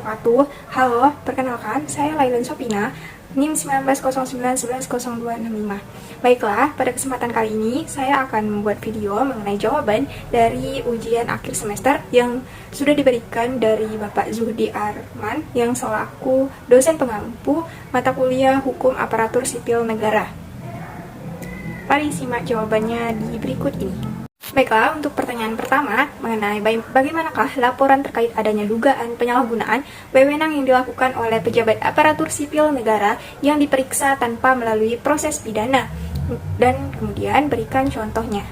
wabarakatuh. Halo, perkenalkan, saya Lailan Sopina, NIM 1909110265. Baiklah, pada kesempatan kali ini saya akan membuat video mengenai jawaban dari ujian akhir semester yang sudah diberikan dari Bapak Zuhdi Arman yang selaku dosen pengampu mata kuliah Hukum Aparatur Sipil Negara. Mari simak jawabannya di berikut ini. Baiklah, untuk pertanyaan pertama mengenai bagaimanakah laporan terkait adanya dugaan penyalahgunaan wewenang yang dilakukan oleh pejabat aparatur sipil negara yang diperiksa tanpa melalui proses pidana, dan kemudian berikan contohnya.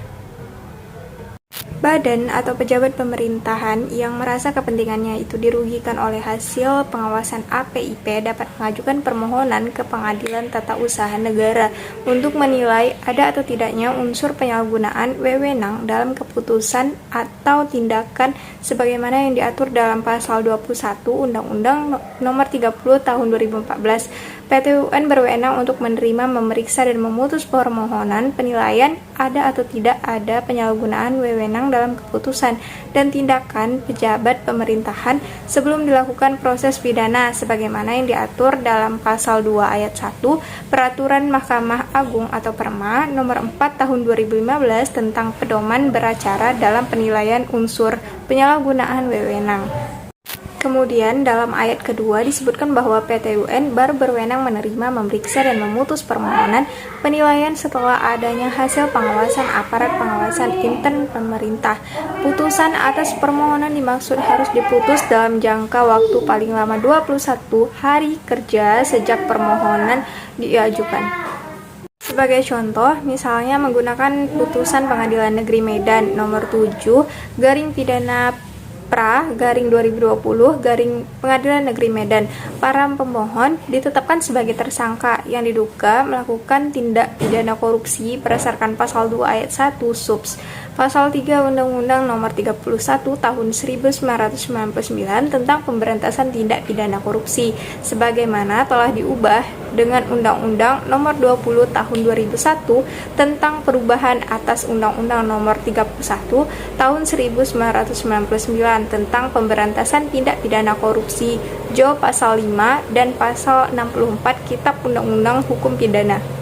Badan atau pejabat pemerintahan yang merasa kepentingannya itu dirugikan oleh hasil pengawasan APIP dapat mengajukan permohonan ke Pengadilan Tata Usaha Negara untuk menilai ada atau tidaknya unsur penyalahgunaan wewenang dalam keputusan atau tindakan sebagaimana yang diatur dalam pasal 21 Undang-Undang Nomor 30 Tahun 2014. PT UN berwenang untuk menerima, memeriksa, dan memutus permohonan penilaian ada atau tidak ada penyalahgunaan wewenang dalam keputusan dan tindakan pejabat pemerintahan sebelum dilakukan proses pidana sebagaimana yang diatur dalam pasal 2 ayat 1 Peraturan Mahkamah Agung atau Perma nomor 4 tahun 2015 tentang pedoman beracara dalam penilaian unsur penyalahgunaan wewenang. Kemudian dalam ayat kedua disebutkan bahwa PT UN baru berwenang menerima, memeriksa, dan memutus permohonan penilaian setelah adanya hasil pengawasan aparat pengawasan intern pemerintah. Putusan atas permohonan dimaksud harus diputus dalam jangka waktu paling lama 21 hari kerja sejak permohonan diajukan. Sebagai contoh, misalnya menggunakan putusan Pengadilan Negeri Medan nomor 7 garing pidana garing 2020 garing Pengadilan Negeri Medan, para pemohon ditetapkan sebagai tersangka yang diduga melakukan tindak pidana korupsi berdasarkan pasal 2 ayat 1 subs Pasal 3 Undang-Undang Nomor 31 Tahun 1999 tentang Pemberantasan Tindak Pidana Korupsi sebagaimana telah diubah dengan Undang-Undang Nomor 20 Tahun 2001 tentang perubahan atas Undang-Undang Nomor 31 Tahun 1999 tentang Pemberantasan Tindak Pidana Korupsi Jo Pasal 5 dan Pasal 64 Kitab Undang-Undang Hukum Pidana.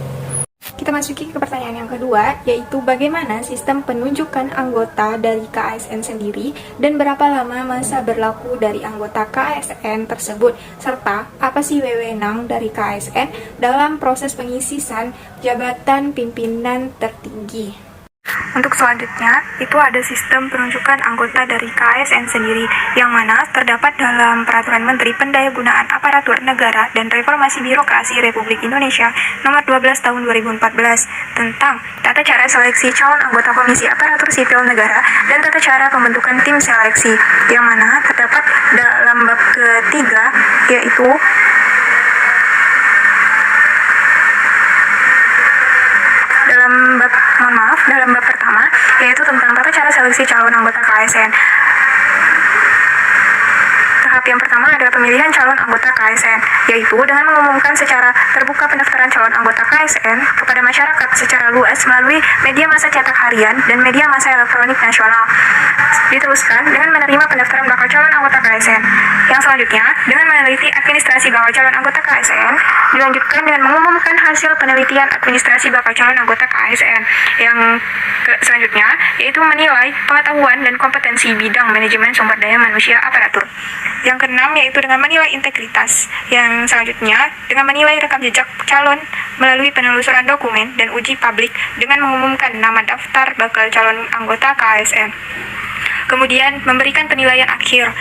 Kita masuki ke pertanyaan yang kedua, yaitu bagaimana sistem penunjukan anggota dari KASN sendiri dan berapa lama masa berlaku dari anggota KASN tersebut, serta apa sih wewenang dari KASN dalam proses pengisian jabatan pimpinan tertinggi. Untuk selanjutnya, itu ada sistem penunjukan anggota dari KASN sendiri, yang mana terdapat dalam Peraturan Menteri Pendayagunaan Aparatur Negara dan Reformasi Birokrasi Republik Indonesia Nomor 12 Tahun 2014 tentang tata cara seleksi calon anggota Komisi Aparatur Sipil Negara dan tata cara pembentukan tim seleksi, yang mana terdapat dalam bab ketiga, yaitu dalam bab pertama, yaitu tentang tata cara seleksi calon anggota KASN. Tahap yang pertama adalah pemilihan calon anggota KASN, yaitu dengan mengumumkan secara terbuka pendaftaran calon anggota KASN kepada masyarakat secara luas melalui media massa cetak harian dan media massa elektronik nasional. Diteruskan dengan menerima pendaftaran bakal calon anggota KASN. Yang selanjutnya, dengan meneliti administrasi bakal calon anggota KASN, dilanjutkan dengan mengumumkan hasil penelitian administrasi bakal calon anggota KASN. Yang selanjutnya, yaitu menilai pengetahuan dan kompetensi bidang manajemen sumber daya manusia aparatur. Yang keenam, yaitu dengan menilai integritas. Yang selanjutnya, dengan menilai rekam jejak calon melalui penelusuran dokumen dan uji publik dengan mengumumkan nama daftar bakal calon anggota KASN. Kemudian, memberikan penilaian akhir.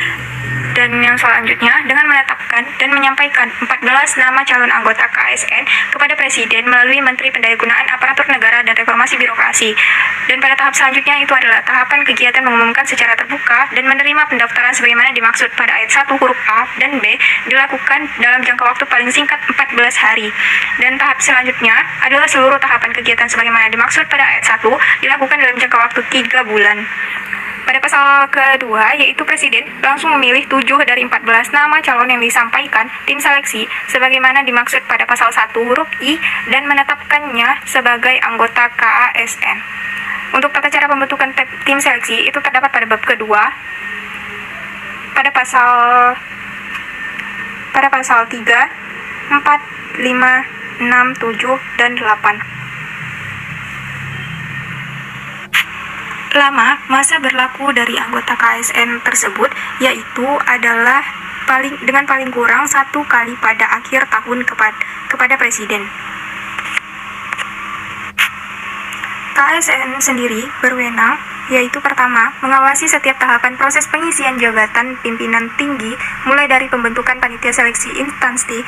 Dan yang selanjutnya, dengan menetapkan dan menyampaikan 14 nama calon anggota KASN kepada Presiden melalui Menteri Pendayagunaan Aparatur Negara dan Reformasi Birokrasi. Dan pada tahap selanjutnya itu adalah tahapan kegiatan mengumumkan secara terbuka dan menerima pendaftaran sebagaimana dimaksud pada ayat 1 huruf A dan B dilakukan dalam jangka waktu paling singkat 14 hari. Dan tahap selanjutnya adalah seluruh tahapan kegiatan sebagaimana dimaksud pada ayat 1 dilakukan dalam jangka waktu 3 bulan. Pada pasal kedua, yaitu Presiden langsung memilih 7 dari 14 nama calon yang disampaikan tim seleksi sebagaimana dimaksud pada pasal 1 huruf I dan menetapkannya sebagai anggota KASN. Untuk tata cara pembentukan tim seleksi itu terdapat pada bab kedua pada pasal pada pasal 3, 4, 5, 6, 7, dan 8. Lama masa berlaku dari anggota KSN tersebut yaitu adalah dengan paling kurang 1 kali pada akhir tahun kepada Presiden. KSN sendiri berwenang yaitu pertama, mengawasi setiap tahapan proses pengisian jabatan pimpinan tinggi mulai dari pembentukan panitia seleksi instansi,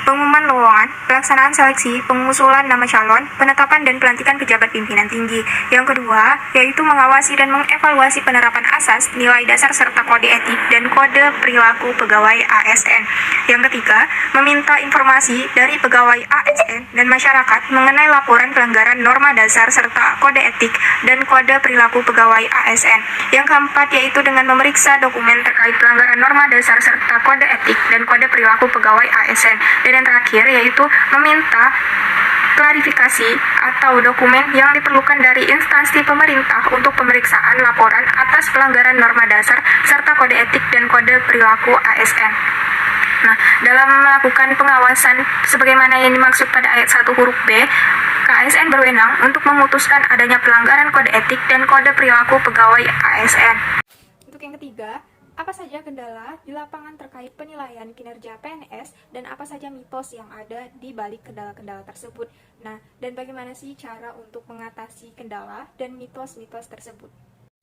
pengumuman lowongan, pelaksanaan seleksi, pengusulan nama calon, penetapan dan pelantikan pejabat pimpinan tinggi. Yang kedua, yaitu mengawasi dan mengevaluasi penerapan asas, nilai dasar serta kode etik dan kode perilaku pegawai ASN. Yang ketiga, meminta informasi dari pegawai ASN dan masyarakat mengenai laporan pelanggaran norma dasar serta kode etik dan kode perilaku pegawai ASN. Yang keempat, yaitu dengan memeriksa dokumen terkait pelanggaran norma dasar serta kode etik dan kode perilaku pegawai ASN. Dan yang terakhir yaitu meminta klarifikasi atau dokumen yang diperlukan dari instansi pemerintah untuk pemeriksaan laporan atas pelanggaran norma dasar serta kode etik dan kode perilaku ASN. Nah, dalam melakukan pengawasan sebagaimana yang dimaksud pada ayat 1 huruf B, KSN berwenang untuk memutuskan adanya pelanggaran kode etik dan kode perilaku pegawai ASN. Untuk yang ketiga, apa saja kendala di lapangan terkait penilaian kinerja PNS dan apa saja mitos yang ada di balik kendala-kendala tersebut. Nah, dan bagaimana sih cara untuk mengatasi kendala dan mitos-mitos tersebut?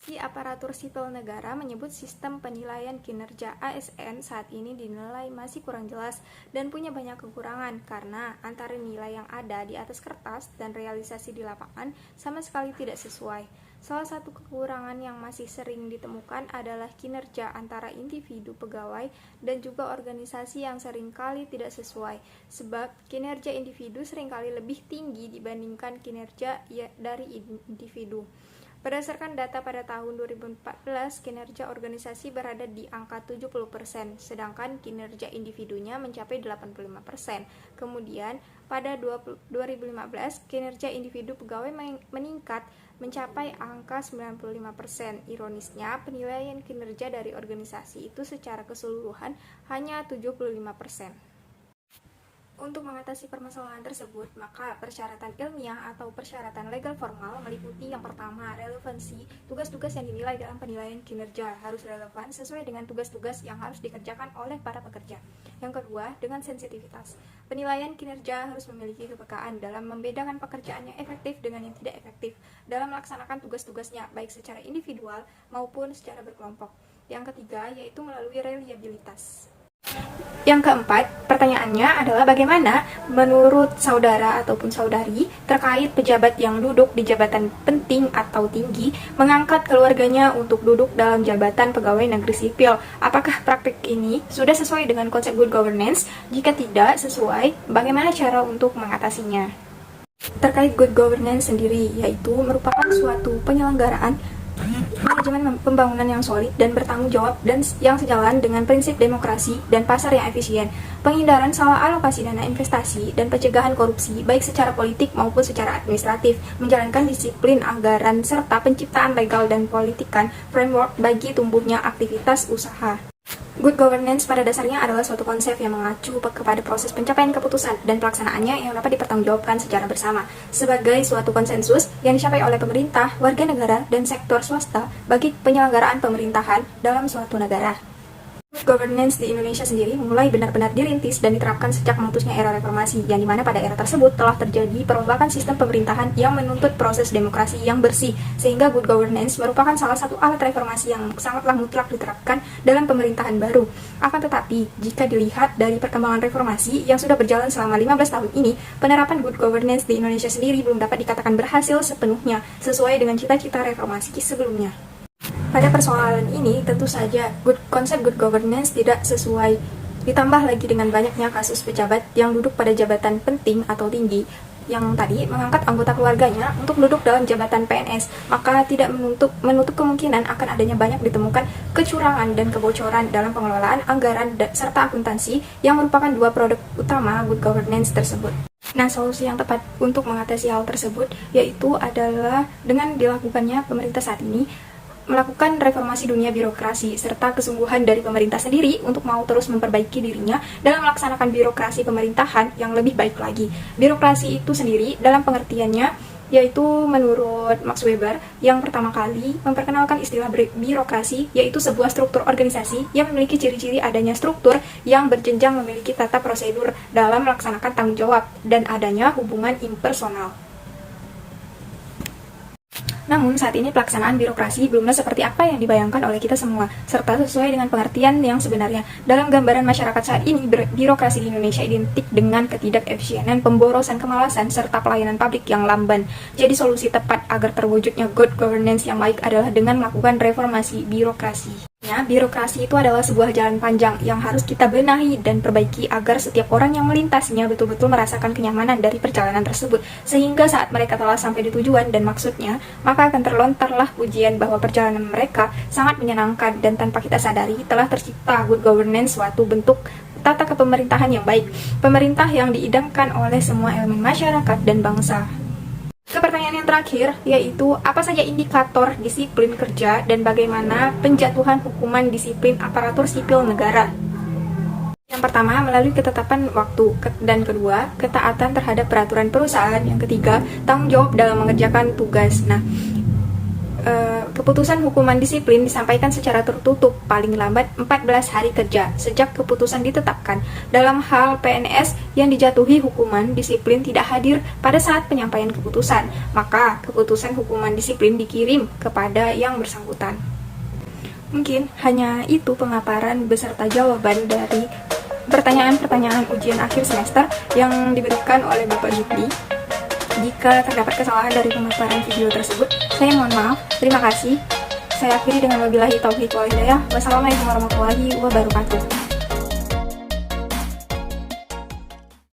Si aparatur sipil negara menyebut sistem penilaian kinerja ASN saat ini dinilai masih kurang jelas dan punya banyak kekurangan karena antara nilai yang ada di atas kertas dan realisasi di lapangan sama sekali tidak sesuai. Salah satu kekurangan yang masih sering ditemukan adalah kinerja antara individu pegawai dan juga organisasi yang seringkali tidak sesuai, sebab kinerja individu seringkali lebih tinggi dibandingkan kinerja dari individu. Berdasarkan data pada tahun 2014, kinerja organisasi berada di angka 70%, sedangkan kinerja individunya mencapai 85%. Kemudian, pada 2015, kinerja individu pegawai meningkat mencapai angka 95%. Ironisnya, penilaian kinerja dari organisasi itu secara keseluruhan hanya 75%. Untuk mengatasi permasalahan tersebut, maka persyaratan ilmiah atau persyaratan legal formal meliputi yang pertama, relevansi. Tugas-tugas yang dinilai dalam penilaian kinerja harus relevan sesuai dengan tugas-tugas yang harus dikerjakan oleh para pekerja. Yang kedua, dengan sensitivitas. Penilaian kinerja harus memiliki kepekaan dalam membedakan pekerjaan yang efektif dengan yang tidak efektif dalam melaksanakan tugas-tugasnya, baik secara individual maupun secara berkelompok. Yang ketiga, yaitu melalui reliabilitas. Yang keempat, pertanyaannya adalah bagaimana menurut saudara ataupun saudari terkait pejabat yang duduk di jabatan penting atau tinggi mengangkat keluarganya untuk duduk dalam jabatan pegawai negeri sipil. Apakah praktik ini sudah sesuai dengan konsep good governance? Jika tidak sesuai, bagaimana cara untuk mengatasinya? Terkait good governance sendiri, yaitu merupakan suatu penyelenggaraan manajemen pembangunan yang solid dan bertanggung jawab dan yang sejalan dengan prinsip demokrasi dan pasar yang efisien, penghindaran salah alokasi dana investasi, dan pencegahan korupsi baik secara politik maupun secara administratif, menjalankan disiplin anggaran serta penciptaan legal dan politikan framework bagi tumbuhnya aktivitas usaha. Good governance pada dasarnya adalah suatu konsep yang mengacu kepada proses pencapaian keputusan dan pelaksanaannya yang dapat dipertanggungjawabkan secara bersama sebagai suatu konsensus yang dicapai oleh pemerintah, warga negara, dan sektor swasta bagi penyelenggaraan pemerintahan dalam suatu negara. Good governance di Indonesia sendiri mulai benar-benar dirintis dan diterapkan sejak meletusnya era reformasi, yang dimana pada era tersebut telah terjadi perombakan sistem pemerintahan yang menuntut proses demokrasi yang bersih, sehingga good governance merupakan salah satu alat reformasi yang sangatlah mutlak diterapkan dalam pemerintahan baru. Akan tetapi, jika dilihat dari perkembangan reformasi yang sudah berjalan selama 15 tahun ini, penerapan good governance di Indonesia sendiri belum dapat dikatakan berhasil sepenuhnya sesuai dengan cita-cita reformasi sebelumnya. Pada persoalan ini, tentu saja konsep good governance tidak sesuai. Ditambah lagi dengan banyaknya kasus pejabat yang duduk pada jabatan penting atau tinggi, yang tadi mengangkat anggota keluarganya untuk duduk dalam jabatan PNS, maka tidak menutup kemungkinan akan adanya banyak ditemukan kecurangan dan kebocoran dalam pengelolaan anggaran serta akuntansi yang merupakan dua produk utama good governance tersebut. Nah, solusi yang tepat untuk mengatasi hal tersebut yaitu adalah dengan dilakukannya pemerintah saat ini melakukan reformasi dunia birokrasi, serta kesungguhan dari pemerintah sendiri untuk mau terus memperbaiki dirinya dalam melaksanakan birokrasi pemerintahan yang lebih baik lagi. Birokrasi itu sendiri dalam pengertiannya yaitu menurut Max Weber yang pertama kali memperkenalkan istilah birokrasi, yaitu sebuah struktur organisasi yang memiliki ciri-ciri adanya struktur yang berjenjang, memiliki tata prosedur dalam melaksanakan tanggung jawab, dan adanya hubungan impersonal. Namun saat ini pelaksanaan birokrasi belumlah seperti apa yang dibayangkan oleh kita semua, serta sesuai dengan pengertian yang sebenarnya. Dalam gambaran masyarakat saat ini, birokrasi di Indonesia identik dengan ketidakefisienan, pemborosan, kemalasan, serta pelayanan publik yang lamban. Jadi solusi tepat agar terwujudnya good governance yang baik adalah dengan melakukan reformasi birokrasi. Birokrasi itu adalah sebuah jalan panjang yang harus kita benahi dan perbaiki agar setiap orang yang melintasinya betul-betul merasakan kenyamanan dari perjalanan tersebut, sehingga saat mereka telah sampai di tujuan dan maksudnya, maka akan terlontarlah pujian bahwa perjalanan mereka sangat menyenangkan, dan tanpa kita sadari telah tercipta good governance, suatu bentuk tata kepemerintahan yang baik, pemerintah yang diidamkan oleh semua elemen masyarakat dan bangsa. Ke pertanyaan yang terakhir, yaitu apa saja indikator disiplin kerja dan bagaimana penjatuhan hukuman disiplin aparatur sipil negara. Yang pertama, melalui ketetapan waktu, dan kedua, ketaatan terhadap peraturan perusahaan. Yang ketiga, tanggung jawab dalam mengerjakan tugas. Keputusan hukuman disiplin disampaikan secara tertutup paling lambat 14 hari kerja sejak keputusan ditetapkan. Dalam hal PNS yang dijatuhi hukuman disiplin tidak hadir pada saat penyampaian keputusan, maka keputusan hukuman disiplin dikirim kepada yang bersangkutan. Mungkin hanya itu pemaparan beserta jawaban dari pertanyaan-pertanyaan ujian akhir semester yang diberikan oleh Bapak Zukdi. Jika terdapat kesalahan dari pemaparan video tersebut, saya mohon maaf. Terima kasih. Saya akhiri dengan wabillahi taufiq wal hidayah. Wassalamualaikum warahmatullahi wabarakatuh.